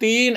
3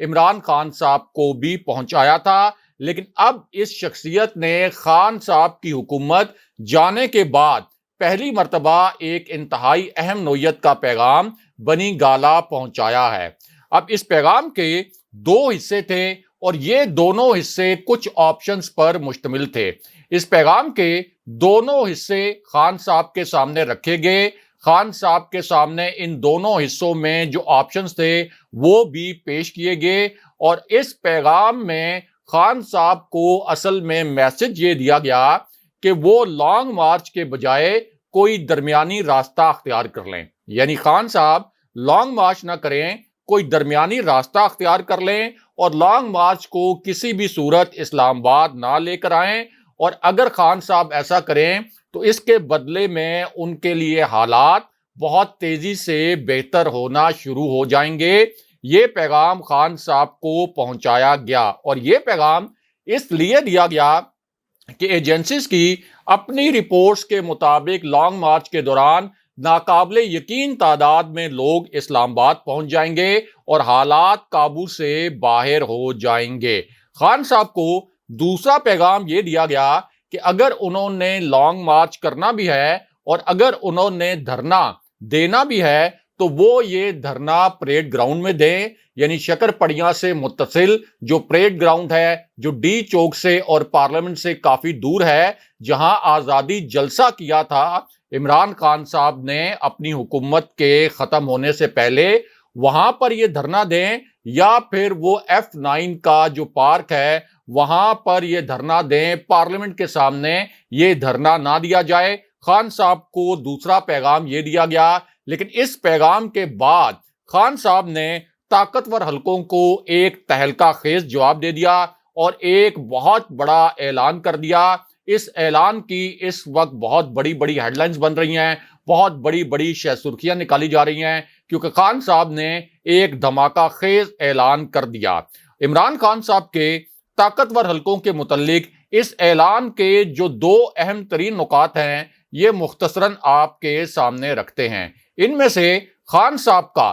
عمران خان صاحب کو بھی پہنچایا تھا، لیکن اب اس شخصیت نے خان صاحب کی حکومت جانے کے بعد پہلی مرتبہ ایک انتہائی اہم نوعیت کا پیغام بنی گالہ پہنچایا ہے۔ اب اس پیغام کے دو حصے تھے اور یہ دونوں حصے کچھ آپشنز پر مشتمل تھے۔ اس پیغام کے دونوں حصے خان صاحب کے سامنے رکھے گئے۔ خان صاحب کے سامنے ان دونوں حصوں میں جو آپشنز تھے وہ بھی پیش کیے گئے، اور اس پیغام میں خان صاحب کو اصل میں میسج یہ دیا گیا کہ وہ لانگ مارچ کے بجائے کوئی درمیانی راستہ اختیار کر لیں، یعنی خان صاحب لانگ مارچ نہ کریں، کوئی درمیانی راستہ اختیار کر لیں اور لانگ مارچ کو کسی بھی صورت اسلام آباد نہ لے کر آئیں، اور اگر خان صاحب ایسا کریں تو اس کے بدلے میں ان کے لیے حالات بہت تیزی سے بہتر ہونا شروع ہو جائیں گے۔ یہ پیغام خان صاحب کو پہنچایا گیا، اور یہ پیغام اس لیے دیا گیا کہ ایجنسیز کی اپنی رپورٹس کے مطابق لانگ مارچ کے دوران ناقابل یقین تعداد میں لوگ اسلام آباد پہنچ جائیں گے اور حالات قابو سے باہر ہو جائیں گے۔ خان صاحب کو دوسرا پیغام یہ دیا گیا کہ اگر انہوں نے لانگ مارچ کرنا بھی ہے اور اگر انہوں نے دھرنا دینا بھی ہے تو وہ یہ دھرنا پریڈ گراؤنڈ میں دیں، یعنی شکر پڑیاں سے متصل جو پریڈ گراؤنڈ ہے، جو ڈی چوک سے اور پارلیمنٹ سے کافی دور ہے، جہاں آزادی جلسہ کیا تھا عمران خان صاحب نے اپنی حکومت کے ختم ہونے سے پہلے، وہاں پر یہ دھرنا دیں، یا پھر وہ F9 کا جو پارک ہے وہاں پر یہ دھرنا دیں، پارلیمنٹ کے سامنے یہ دھرنا نہ دیا جائے۔ خان صاحب کو دوسرا پیغام یہ دیا گیا، لیکن اس پیغام کے بعد خان صاحب نے طاقتور حلقوں کو ایک تہلکہ خیز جواب دے دیا اور ایک بہت بڑا اعلان کر دیا۔ اس اعلان کی اس وقت بہت بڑی بڑی ہیڈ لائنز بن رہی ہیں، بہت بڑی بڑی شہ سرخیاں نکالی جا رہی ہیں، کیونکہ خان صاحب نے ایک دھماکہ خیز اعلان کر دیا۔ عمران خان صاحب کے طاقتور حلقوں کے متعلق اس اعلان کے جو دو اہم ترین نکات ہیں یہ مختصراً آپ کے سامنے رکھتے ہیں۔ ان میں سے خان صاحب کا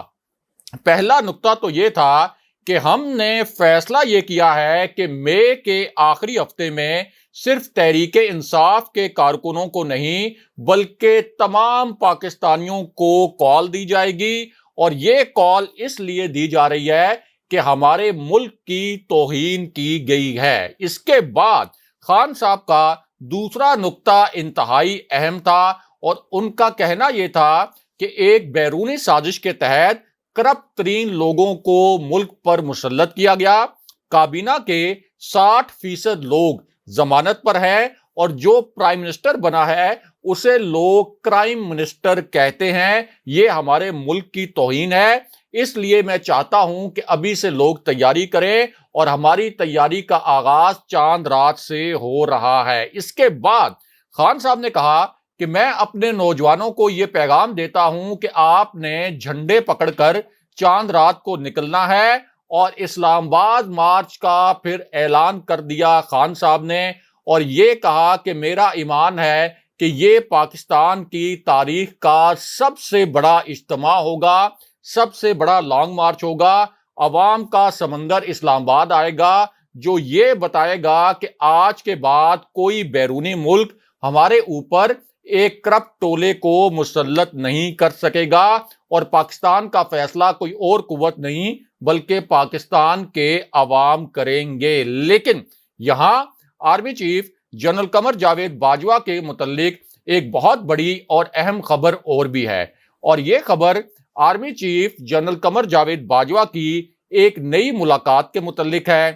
پہلا نکتہ تو یہ تھا کہ ہم نے فیصلہ یہ کیا ہے کہ مئی کے آخری ہفتے میں صرف تحریک انصاف کے کارکنوں کو نہیں بلکہ تمام پاکستانیوں کو کال دی جائے گی، اور یہ کال اس لیے دی جا رہی ہے کہ ہمارے ملک کی توہین کی گئی ہے۔ اس کے بعد خان صاحب کا دوسرا نکتہ انتہائی اہم تھا، اور ان کا کہنا یہ تھا کہ ایک بیرونی سازش کے تحت کرپٹ ترین لوگوں کو ملک پر مسلط کیا گیا۔ کابینہ کے 60% لوگ ضمانت پر ہیں، اور جو پرائم منسٹر بنا ہے اسے لوگ کرائم منسٹر کہتے ہیں۔ یہ ہمارے ملک کی توہین ہے، اس لیے میں چاہتا ہوں کہ ابھی سے لوگ تیاری کریں، اور ہماری تیاری کا آغاز چاند رات سے ہو رہا ہے۔ اس کے بعد خان صاحب نے کہا کہ میں اپنے نوجوانوں کو یہ پیغام دیتا ہوں کہ آپ نے جھنڈے پکڑ کر چاند رات کو نکلنا ہے، اور اسلام آباد مارچ کا پھر اعلان کر دیا خان صاحب نے، اور یہ کہا کہ میرا ایمان ہے کہ یہ پاکستان کی تاریخ کا سب سے بڑا اجتماع ہوگا، سب سے بڑا لانگ مارچ ہوگا۔ عوام کا سمندر اسلام آباد آئے گا جو یہ بتائے گا کہ آج کے بعد کوئی بیرونی ملک ہمارے اوپر ایک کرپٹ ٹولے کو مسلط نہیں کر سکے گا، اور پاکستان کا فیصلہ کوئی اور قوت نہیں بلکہ پاکستان کے عوام کریں گے۔ لیکن یہاں army chief general Qamar Javed Bajwa کے متعلق ایک بہت بڑی اور اہم خبر اور بھی ہے، اور یہ خبر army chief general Qamar Javed Bajwa کی ایک نئی ملاقات کے متعلق ہے،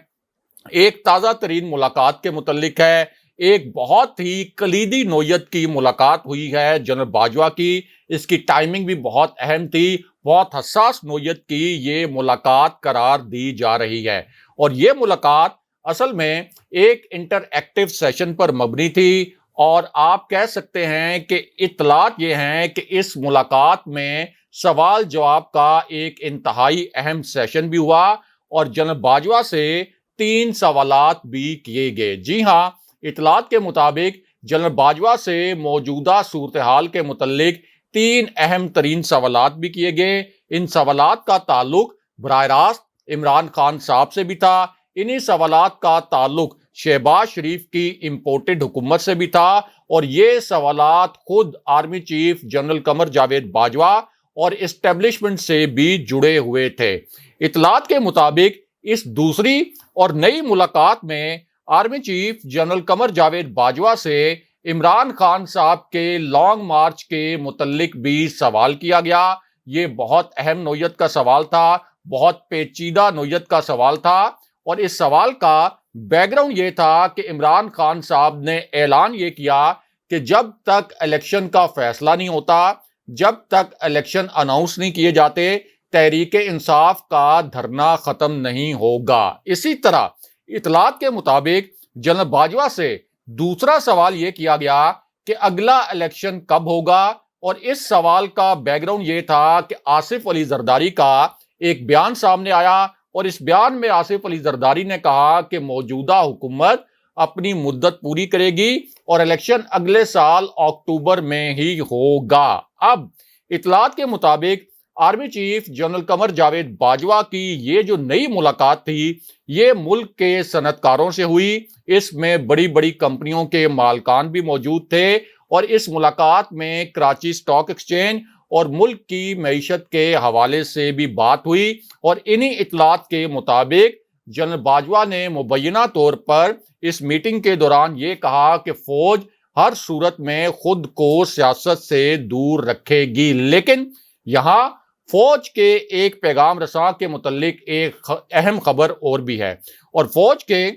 ایک تازہ ترین ملاقات کے متعلق ہے۔ ایک بہت ہی کلیدی نوعیت کی ملاقات ہوئی ہے جنرل باجوہ کی، اس کی ٹائمنگ بھی بہت اہم تھی، بہت حساس نوعیت کی یہ ملاقات قرار دی جا رہی ہے، اور یہ ملاقات اصل میں ایک انٹر ایکٹیو سیشن پر مبنی تھی، اور آپ کہہ سکتے ہیں کہ اطلاعات یہ ہیں کہ اس ملاقات میں سوال جواب کا ایک انتہائی اہم سیشن بھی ہوا، اور جنرل باجوہ سے 3 سوالات بھی کیے گئے۔ جی ہاں، اطلاعات کے مطابق جنرل باجوہ سے موجودہ صورتحال کے متعلق 3 اہم ترین سوالات بھی کیے گئے۔ ان سوالات کا تعلق براہ راست عمران خان صاحب سے بھی تھا، انہی سوالات کا تعلق شہباز شریف کی امپورٹڈ حکومت سے بھی تھا، اور یہ سوالات خود army chief general Qamar Javed Bajwa اور اسٹیبلشمنٹ سے بھی جڑے ہوئے تھے۔ اطلاعات کے مطابق اس دوسری اور نئی ملاقات میں army chief general Qamar Javed Bajwa سے عمران خان صاحب کے لانگ مارچ کے متعلق بھی سوال کیا گیا۔ یہ بہت اہم نوعیت کا سوال تھا، بہت پیچیدہ نوعیت کا سوال تھا، اور اس سوال کا بیک گراؤنڈ یہ تھا کہ عمران خان صاحب نے اعلان یہ کیا کہ جب تک الیکشن کا فیصلہ نہیں ہوتا، جب تک الیکشن اناؤنس نہیں کیے جاتے، تحریک انصاف کا دھرنا ختم نہیں ہوگا۔ اسی طرح اطلاعات کے مطابق جنرل باجوہ سے دوسرا سوال یہ کیا گیا کہ اگلا الیکشن کب ہوگا، اور اس سوال کا بیک گراؤنڈ یہ تھا کہ آصف علی زرداری کا ایک بیان سامنے آیا، اور اس بیان میں آصف علی زرداری نے کہا کہ موجودہ حکومت اپنی مدت پوری کرے گی اور الیکشن اگلے سال اکتوبر میں ہی ہوگا۔ اب اطلاعات کے مطابق army chief general Qamar Javed Bajwa کی یہ جو نئی ملاقات تھی، یہ ملک کے صنعت کاروں سے ہوئی، اس میں بڑی بڑی کمپنیوں کے مالکان بھی موجود تھے، اور اس ملاقات میں کراچی سٹاک ایکسچینج اور ملک کی معیشت کے حوالے سے بھی بات ہوئی، اور انہی اطلاعات کے مطابق جنرل باجوہ نے مبینہ طور پر اس میٹنگ کے دوران یہ کہا کہ فوج ہر صورت میں خود کو سیاست سے دور رکھے گی، لیکن یہاں فوج کے ایک پیغام رساں کے متعلق ایک اہم خبر اور بھی ہے، اور فوج کے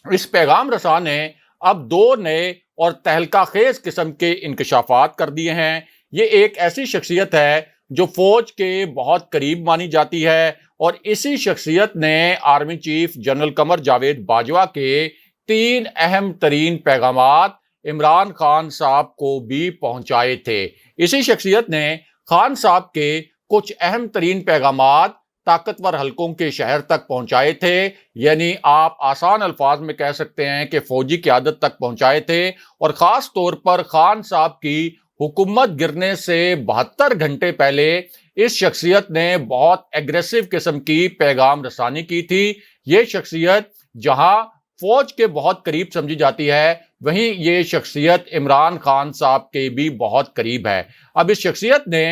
اس پیغام رساں نے اب دو نئے اور تہلکہ خیز قسم کے انکشافات کر دیے ہیں۔ یہ ایک ایسی شخصیت ہے جو فوج کے بہت قریب مانی جاتی ہے، اور اسی شخصیت نے army chief general Qamar Javed Bajwa کے 3 اہم ترین پیغامات عمران خان صاحب کو بھی پہنچائے تھے۔ اسی شخصیت نے خان صاحب کے کچھ اہم ترین پیغامات طاقتور حلقوں کے شہر تک پہنچائے تھے، یعنی آپ آسان الفاظ میں کہہ سکتے ہیں کہ فوجی قیادت تک پہنچائے تھے، اور خاص طور پر خان صاحب کی حکومت گرنے سے 72 گھنٹے پہلے اس شخصیت نے بہت ایگریسو قسم کی پیغام رسانی کی تھی۔ یہ شخصیت جہاں فوج کے بہت قریب سمجھی جاتی ہے، وہیں یہ شخصیت عمران خان صاحب کے بھی بہت قریب ہے۔ اب اس شخصیت نے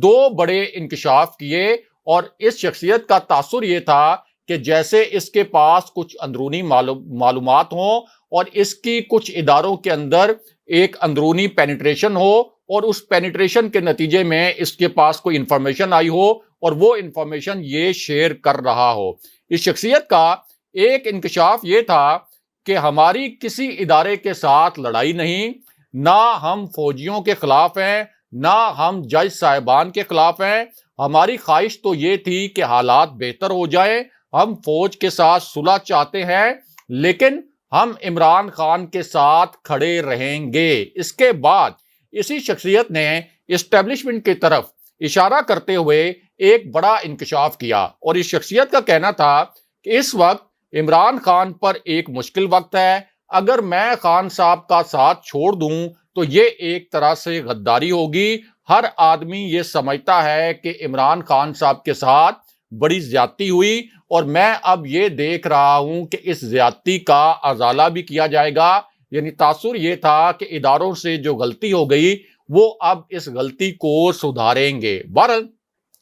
2 بڑے انکشاف کیے، اور اس شخصیت کا تاثر یہ تھا کہ جیسے اس کے پاس کچھ اندرونی معلومات ہوں، اور اس کی کچھ اداروں کے اندر ایک اندرونی پینیٹریشن ہو، اور اس پینیٹریشن کے نتیجے میں اس کے پاس کوئی انفارمیشن آئی ہو، اور وہ انفارمیشن یہ شیئر کر رہا ہو۔ اس شخصیت کا ایک انکشاف یہ تھا کہ ہماری کسی ادارے کے ساتھ لڑائی نہیں، نہ ہم فوجیوں کے خلاف ہیں، نہ ہم جج صاحبان کے خلاف ہیں۔ ہماری خواہش تو یہ تھی کہ حالات بہتر ہو جائیں، ہم فوج کے ساتھ صلح چاہتے ہیں، لیکن ہم عمران خان کے ساتھ کھڑے رہیں گے۔ اس کے بعد اسی شخصیت نے اسٹیبلشمنٹ کی طرف اشارہ کرتے ہوئے ایک بڑا انکشاف کیا، اور اس شخصیت کا کہنا تھا کہ اس وقت عمران خان پر ایک مشکل وقت ہے، اگر میں خان صاحب کا ساتھ چھوڑ دوں تو یہ ایک طرح سے غداری ہوگی۔ ہر آدمی یہ سمجھتا ہے کہ عمران خان صاحب کے ساتھ بڑی زیادتی ہوئی، اور میں اب یہ دیکھ رہا ہوں کہ اس زیادتی کا ازالہ بھی کیا جائے گا۔ یعنی تاثر یہ تھا کہ اداروں سے جو غلطی ہو گئی وہ اب اس غلطی کو سدھاریں گے۔ بہرحال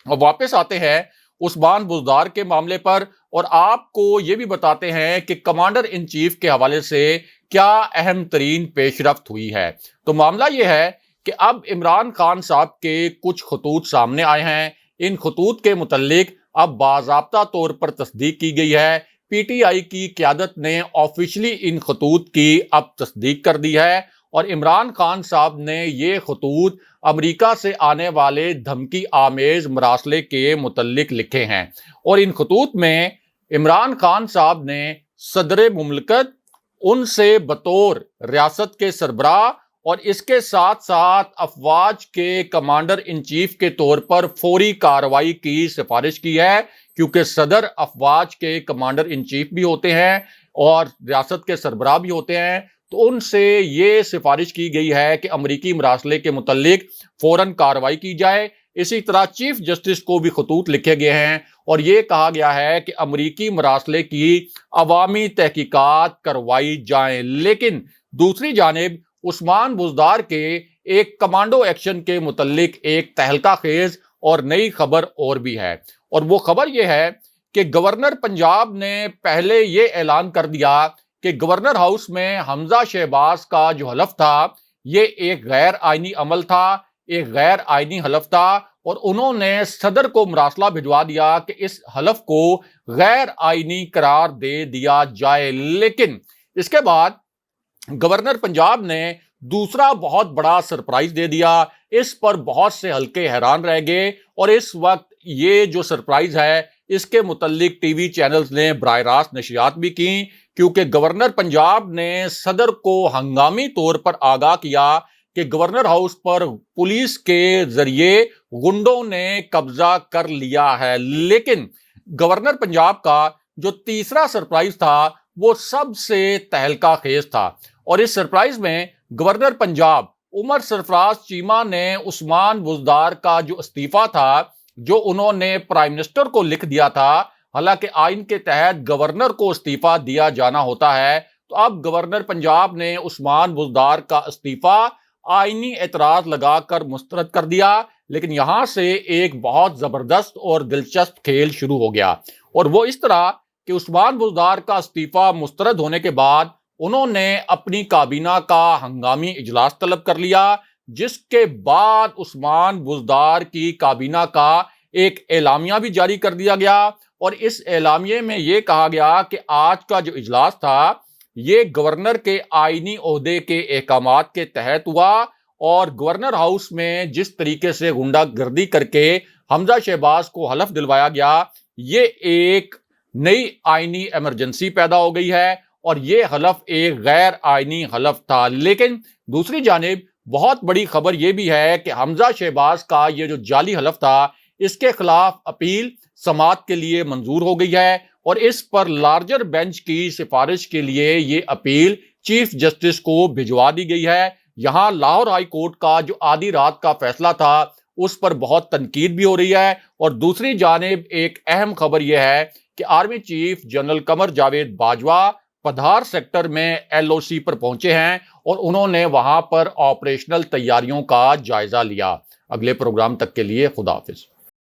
اب واپس آتے ہیں عثمان بزدار کے معاملے پر، اور آپ کو یہ بھی بتاتے ہیں کہ کمانڈر ان چیف کے حوالے سے کیا اہم ترین پیش رفت ہوئی ہے۔ تو معاملہ یہ ہے کہ اب عمران خان صاحب کے کچھ خطوط سامنے آئے ہیں۔ ان خطوط کے متعلق اب باضابطہ طور پر تصدیق کی گئی ہے۔ پی ٹی آئی کی قیادت نے آفیشلی ان خطوط کی اب تصدیق کر دی ہے، اور عمران خان صاحب نے یہ خطوط امریکہ سے آنے والے دھمکی آمیز مراسلے کے متعلق لکھے ہیں، اور ان خطوط میں عمران خان صاحب نے صدر مملکت ان سے بطور ریاست کے سربراہ اور اس کے ساتھ ساتھ افواج کے کمانڈر ان چیف کے طور پر فوری کارروائی کی سفارش کی ہے، کیونکہ صدر افواج کے کمانڈر ان چیف بھی ہوتے ہیں اور ریاست کے سربراہ بھی ہوتے ہیں، تو ان سے یہ سفارش کی گئی ہے کہ امریکی مراسلے کے متعلق فوراً کارروائی کی جائے۔ اسی طرح چیف جسٹس کو بھی خطوط لکھے گئے ہیں اور یہ کہا گیا ہے کہ امریکی مراسلے کی عوامی تحقیقات کروائی جائیں۔ لیکن دوسری جانب عثمان بزدار کے ایک کمانڈو ایکشن کے متعلق ایک تہلکہ خیز اور نئی خبر اور بھی ہے، اور وہ خبر یہ ہے کہ گورنر پنجاب نے پہلے یہ اعلان کر دیا کہ گورنر ہاؤس میں حمزہ شہباز کا جو حلف تھا یہ ایک غیر آئینی عمل تھا، ایک غیر آئینی حلف تھا، اور انہوں نے صدر کو مراسلہ بھجوا دیا کہ اس حلف کو غیر آئینی قرار دے دیا جائے۔ لیکن اس کے بعد گورنر پنجاب نے دوسرا بہت بڑا سرپرائز دے دیا۔ اس پر بہت سے حلقے حیران رہ گئے، اور اس وقت یہ جو سرپرائز ہے اس کے متعلق ٹی وی چینلز نے براہ راست نشریات بھی کی، کیونکہ گورنر پنجاب نے صدر کو ہنگامی طور پر آگاہ کیا کہ گورنر ہاؤس پر پولیس کے ذریعے غنڈوں نے قبضہ کر لیا ہے۔ لیکن گورنر پنجاب کا جو تیسرا سرپرائز تھا وہ سب سے تہلکہ خیز تھا، اور اس سرپرائز میں گورنر پنجاب عمر سرفراز چیمہ نے عثمان بزدار کا جو استعفیٰ تھا، جو انہوں نے پرائم منسٹر کو لکھ دیا تھا، حالانکہ آئین کے تحت گورنر کو استعفیٰ دیا جانا ہوتا ہے، تو اب گورنر پنجاب نے عثمان بزدار کا استعفیٰ آئینی اعتراض لگا کر مسترد کر دیا۔ لیکن یہاں سے ایک بہت زبردست اور دلچسپ کھیل شروع ہو گیا، اور وہ اس طرح کہ عثمان بزدار کا استعفیٰ مسترد ہونے کے بعد انہوں نے اپنی کابینہ کا ہنگامی اجلاس طلب کر لیا، جس کے بعد عثمان بزدار کی کابینہ کا ایک اعلامیہ بھی جاری کر دیا گیا، اور اس اعلامیے میں یہ کہا گیا کہ آج کا جو اجلاس تھا یہ گورنر کے آئینی عہدے کے احکامات کے تحت ہوا، اور گورنر ہاؤس میں جس طریقے سے غنڈہ گردی کر کے حمزہ شہباز کو حلف دلوایا گیا، یہ ایک نئی آئینی ایمرجنسی پیدا ہو گئی ہے، اور یہ حلف ایک غیر آئینی حلف تھا۔ لیکن دوسری جانب بہت بڑی خبر یہ بھی ہے کہ حمزہ شہباز کا یہ جو جعلی حلف تھا اس کے خلاف اپیل سماعت کے لیے منظور ہو گئی ہے، اور اس پر لارجر بینچ کی سفارش کے لیے یہ اپیل چیف جسٹس کو بھجوا دی گئی ہے۔ یہاں لاہور ہائی کورٹ کا جو آدھی رات کا فیصلہ تھا اس پر بہت تنقید بھی ہو رہی ہے، اور دوسری جانب ایک اہم خبر یہ ہے کہ army chief general Qamar Javed Bajwa Padhar sector میں ایل او سی پر پہنچے ہیں، اور انہوں نے وہاں پر آپریشنل تیاریوں کا جائزہ لیا۔ اگلے پروگرام تک کے لیے خدا حافظ۔